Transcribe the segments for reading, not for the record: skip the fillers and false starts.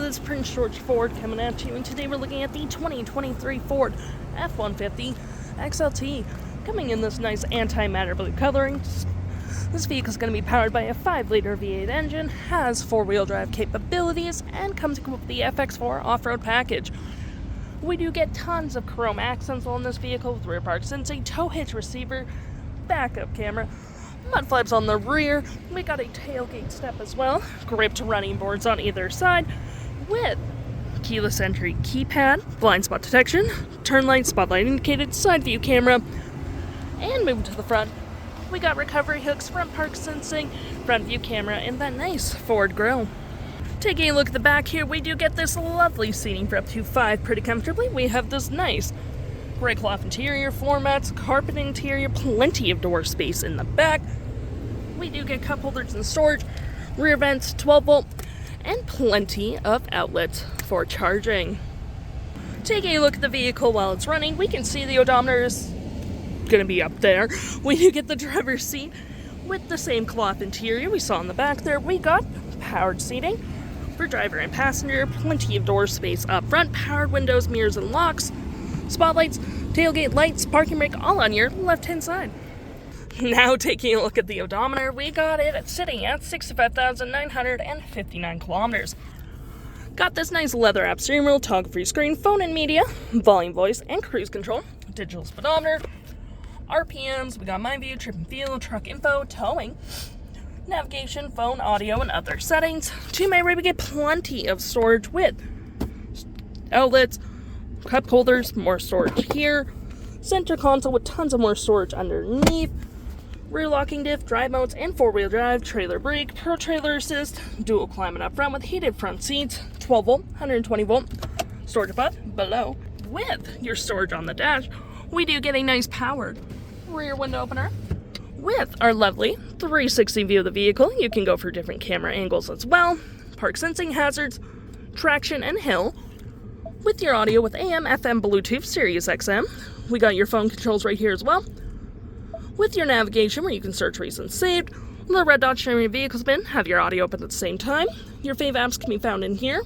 this is Prince George Ford coming at you, and today we're looking at the 2023 Ford F-150 XLT, coming in this nice antimatter blue coloring. This vehicle is going to be powered by a 5-liter V8 engine, has 4-wheel drive capabilities, and comes equipped with the FX4 Off-Road Package. We do get tons of chrome accents on this vehicle with rear park sensing, tow hitch receiver, backup camera, mud flaps on the rear. We got a tailgate step as well, gripped running boards on either side, with keyless entry keypad, blind spot detection, turn light, spotlight indicated, side view camera, and moving to the front, we got recovery hooks, front park sensing, front view camera, and that nice Ford grille. Taking a look at the back here, we do get this lovely seating for up to 5 pretty comfortably. We have this nice gray cloth interior, floor mats, carpet interior, plenty of door space in the back. We do get cup holders and storage, rear vents, 12-volt, and plenty of outlets for charging. Taking a look at the vehicle while it's running, we can see the odometer is going to be up there. We do get the driver's seat with the same cloth interior we saw in the back there. We got powered seating for driver and passenger, plenty of door space up front, powered windows, mirrors, and locks, spotlights, tailgate lights, parking brake, all on your left-hand side. Now taking a look at the odometer, we got it sitting at 65,959 kilometers. Got this nice leather app steering wheel, toggle-free screen, phone and media, volume, voice, and cruise control, digital speedometer, RPMs, we got my view, trip and feel, truck info, towing, navigation, phone, audio, and other settings. To my right, we get plenty of storage with outlets, cup holders, more storage here, center console with tons of more storage underneath, rear locking diff, drive modes, and 4-wheel drive, trailer brake, pro trailer assist, dual climate up front with heated front seats, 12-volt, 120-volt, storage above, below. With your storage on the dash, we do get a nice powered rear window opener. With our lovely 360 view of the vehicle, you can go for different camera angles as well, park sensing, hazards, traction, and hill. With your audio with AM, FM, Bluetooth, SiriusXM. We got your phone controls right here as well. With your navigation where you can search recent saved. The red dot showing your vehicle's bin, have your audio open at the same time. Your fave apps can be found in here.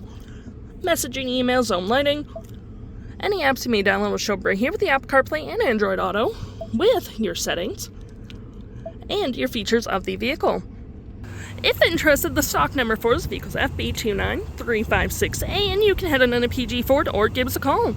Messaging, email, zone lighting. Any apps you may download will show up right here with the Apple CarPlay and Android Auto. With your settings and your features of the vehicle. If interested, the stock number for this vehicle is FB29756A, and you can head on in a PG Ford or give us a call.